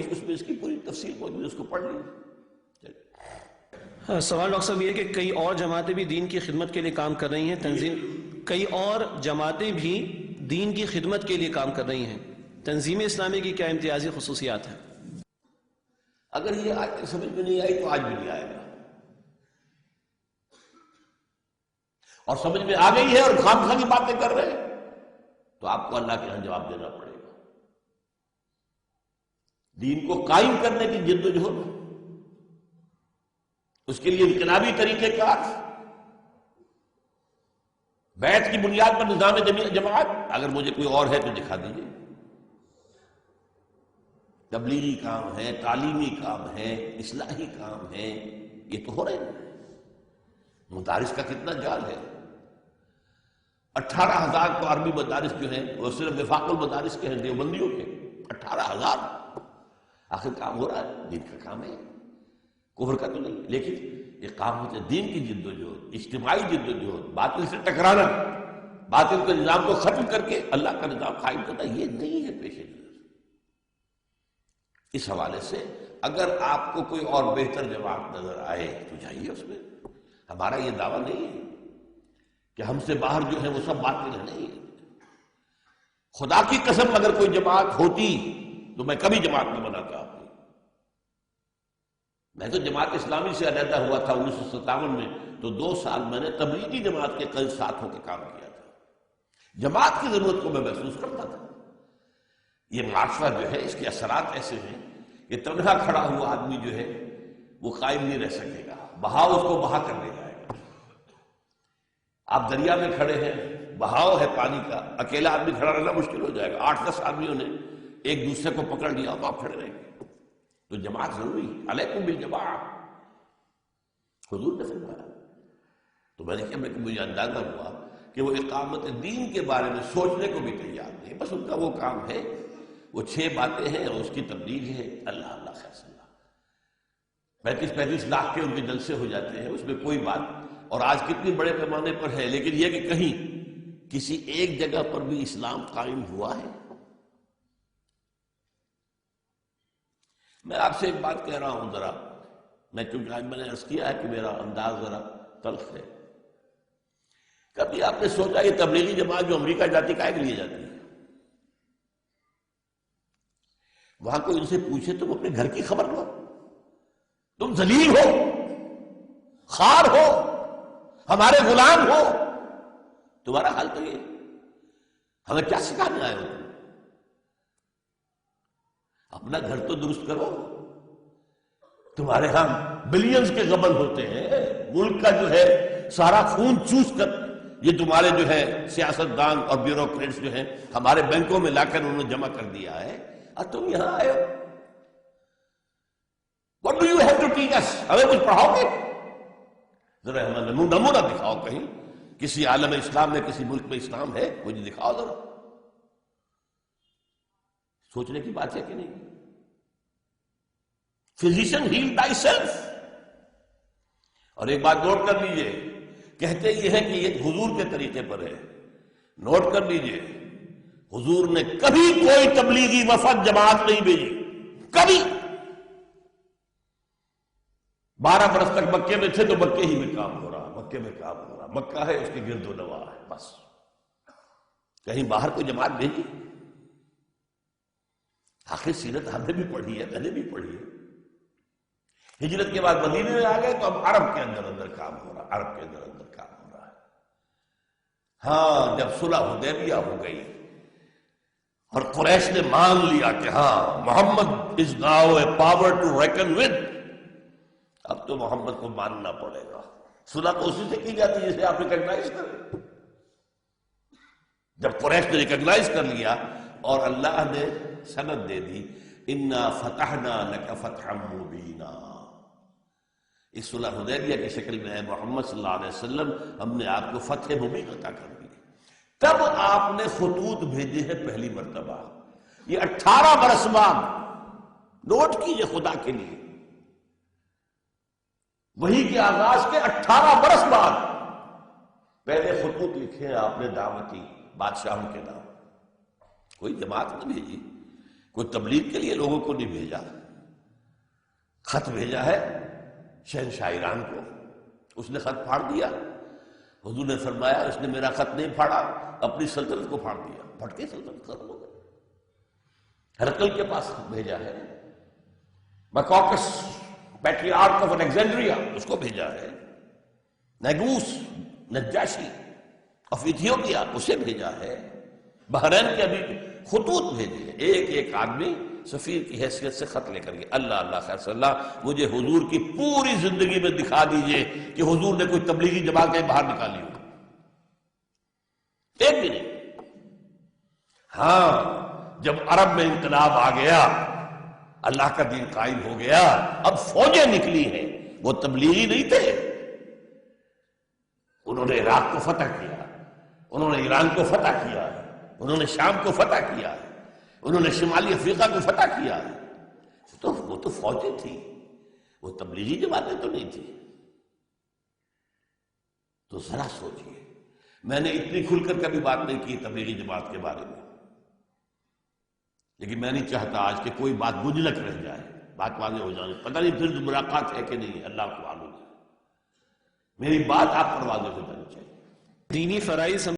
اس میں اس کی پوری تفصیل موجود ہے، اس کو پڑھ لیجیے۔ سوال ڈاکٹر صاحب یہ ہے کہ کئی اور جماعتیں بھی دین کی خدمت کے لیے کام کر رہی ہیں، کئی اور جماعتیں بھی دین کی خدمت کے لیے کام کر رہی ہیں، تنظیم اسلامی کی کیا امتیازی خصوصیات ہیں؟ اگر یہ آج تک سمجھ میں نہیں آئی تو آج بھی نہیں آئے گا، اور سمجھ میں آ گئی ہے اور خام خواہ کی باتیں کر رہے ہیں تو آپ کو اللہ کے یہاں جواب دینا پڑے گا۔ دین کو قائم کرنے کی جد و جہد، اس کے لیے انقلابی طریقہ کار، بیعت کی بنیاد پر نظام جماعت، اگر مجھے کوئی اور ہے تو دکھا دیجیے۔ تبلیغی کام ہے، تعلیمی کام ہے، اصلاحی کام ہے، یہ تو ہو رہے ہیں۔ مدارس کا کتنا جال ہے، 18,000 تو عربی مدارس جو ہیں وہ صرف وفاق المدارس کے ہیں، دیوبندیوں کے 18,000۔ آخر کام ہو رہا ہے، دین کا کام ہے، کفر کا تو نہیں، لیکن اقامت دین کی جد و جہد، اجتماعی جد و جہد، باطل سے ٹکرانا، باطل کے نظام کو ختم کر کے اللہ کا نظام قائم کرنا، یہ نہیں ہے پیش نظر۔ اس حوالے سے اگر آپ کو کوئی اور بہتر جواب نظر آئے تو جائیے اس میں، ہمارا یہ دعویٰ نہیں ہے کہ ہم سے باہر جو ہے وہ سب باطل ہے، نہیں ہے۔ خدا کی قسم اگر کوئی جماعت ہوتی تو میں کبھی جماعت نہ بناتا آپ کو۔ میں تو جماعت اسلامی سے علیحدہ ہوا تھا 1957 میں، تو 2 سال میں نے تبلیغی جماعت کے قریب ساتھ ہو کے کام کیا تھا۔ جماعت کی ضرورت کو میں محسوس کرتا تھا۔ یہ معاشرہ جو ہے اس کے اثرات ایسے ہیں کہ تنہا کھڑا ہوا آدمی جو ہے وہ قائم نہیں رہ سکے گا، بہاؤ اس کو بہا کر لے جائے گا۔ آپ دریا میں کھڑے ہیں، بہاؤ ہے پانی کا، اکیلا آدمی کھڑا رہنا مشکل ہو جائے گا، 8-10 آدمیوں نے ایک دوسرے کو پکڑ لیا تو آپ کھڑے رہیں گے۔ تو جماعت ضروری، علیکم بالجماعۃ، حضور نے فرمایا۔ تو میں نے کہا مجھے اندازہ ہوا کہ وہ اقامت دین کے بارے میں سوچنے کو بھی تیار نہیں، بس ان کا وہ کام ہے، وہ 6 باتیں ہیں اور اس کی تبلیغ ہے، اللہ اللہ خیر صلی اللہ۔ 35 لاکھ کے ان کے جلسے ہو جاتے ہیں، اس میں کوئی بات، اور آج کتنی بڑے پیمانے پر ہے، لیکن یہ کہ کہیں کسی ایک جگہ پر بھی اسلام قائم ہوا ہے؟ میں آپ سے ایک بات کہہ رہا ہوں ذرا، میں چونکہ آج میں نے عرض کیا ہے کہ میرا انداز ذرا تلخ ہے۔ کبھی آپ نے سوچا یہ تبلیغی جماعت جو امریکہ جاتی کائے کے لیے جاتی ہے؟ وہاں کوئی ان سے پوچھے تم اپنے گھر کی خبر لو، تم ذلیل ہو، خار ہو، ہمارے غلام ہو، تمہارا حال تو یہ، ہمیں کیا سکھانے آئے ہو؟ اپنا گھر تو درست کرو۔ تمہارے ہاں بلینز کے غبن ہوتے ہیں، ملک کا جو ہے سارا خون چوس کر یہ تمہارے جو ہے سیاستدان اور بیوروکریٹس جو ہیں ہمارے بینکوں میں لا کر انہوں نے جمع کر دیا ہے، اور تم یہاں آئے ہو۔ What do you have to teach us؟ ہمیں کچھ پڑھاؤ گے؟ ذرا ہمیں نمونہ دکھاؤ، کہیں کسی عالم اسلام میں کسی ملک میں اسلام ہے، مجھے دکھاؤ ذرا۔ سوچنے کی بات ہے کہ نہیں؟ Physician heal by self. اور ایک بات نوٹ کر لیجئے، کہتے یہ ہے کہ یہ حضور کے طریقے پر ہے، نوٹ کر لیجئے، حضور نے کبھی کوئی تبلیغی وفد جماعت نہیں بھیجی، کبھی۔ 12 برس تک مکے میں تھے تو مکے ہی میں کام ہو رہا، مکے میں کام ہو رہا، مکہ ہے اس کے گرد و نواح ہے، بس۔ کہیں باہر کوئی جماعت بھیجی؟ آخر سیرت ہم نے بھی پڑھی ہے، میں نے بھی پڑھی ہے۔ ہجرت کے بعد مدینے میں آ گئے تو اب عرب کے اندر کام ہو رہا، عرب کے اندر کام ہو رہا ہے۔ ہاں جب صلح حدیبیہ ہو گئی اور قریش نے مان لیا کہ ہاں Muhammad is now a power to reckon with, اب تو محمد کو ماننا پڑے گا۔ صلح تو اسی سے کی جاتی ہے جسے آپ ریکگنائز کریں۔ جب قریش نے ریکگنائز کر لیا اور اللہ نے سند دے دی، انا فتحنا لک فتحا مبینا، اس صلح حدیبیہ کی شکل میں ہے محمد صلی اللہ علیہ وسلم، ہم نے آپ کو فتح مبین عطا کر دی، تب آپ نے خطوط بھیجے ہیں پہلی مرتبہ۔ یہ 18 برس بعد، نوٹ کیجئے خدا کے لیے، وحی کے آغاز کے 18 برس بعد پہلے خطوط لکھے آپ نے دعوتی بادشاہوں کے نام، کوئی جماعت نہ بھیجی۔ کوئی تبلیغ کے لیے لوگوں کو نہیں بھیجا، خط بھیجا ہے شہنشاہ ایران کو، اس نے خط پھاڑ دیا۔ حضور نے فرمایا اس نے میرا خط نہیں پھاڑا، اپنی سلطنت کو پھاڑ دیا، پھٹ کے سلطنت ختم ہو گئی۔ ہرقل کے پاس خط بھیجا ہے، مکوکس پیٹریارک آف الیگزینڈریا اس کو بھیجا ہے، نیگوس نجاشی آف ایتھیوپیا اسے بھیجا ہے، بحرین کے ابھی خطوط بھیجے ہیں، ایک ایک آدمی سفیر کی حیثیت سے خط لے کر کے اللہ اللہ خیر صلی اللہ مجھے حضور کی پوری زندگی میں دکھا دیجئے کہ حضور نے کوئی تبلیغی جماعت کہیں باہر نکالی ہو، ایک بھی نہیں۔ ہاں جب عرب میں انقلاب آ گیا، اللہ کا دین قائم ہو گیا، اب فوجیں نکلی ہیں، وہ تبلیغی نہیں تھے، انہوں نے عراق کو فتح کیا، انہوں نے ایران کو فتح کیا، انہوں نے شام کو فتح کیا، انہوں نے شمالی افریقہ کو فتح کیا، تو وہ تو فوجیں تھی، وہ تبلیغی جماعتیں تو نہیں تھی۔ تو ذرا سوچئے، میں نے اتنی کھل کر کبھی بات نہیں کی تبلیغی جماعت کے بارے میں، لیکن میں نہیں چاہتا آج کہ کوئی بات مجلک رہ جائے، بات واضح ہو جائے، پتہ نہیں پھر ملاقات ہے کہ نہیں، اللہ کو معلوم ہے، میری بات آپ پر واضح ہو جانی چاہیے۔ دینی فرائض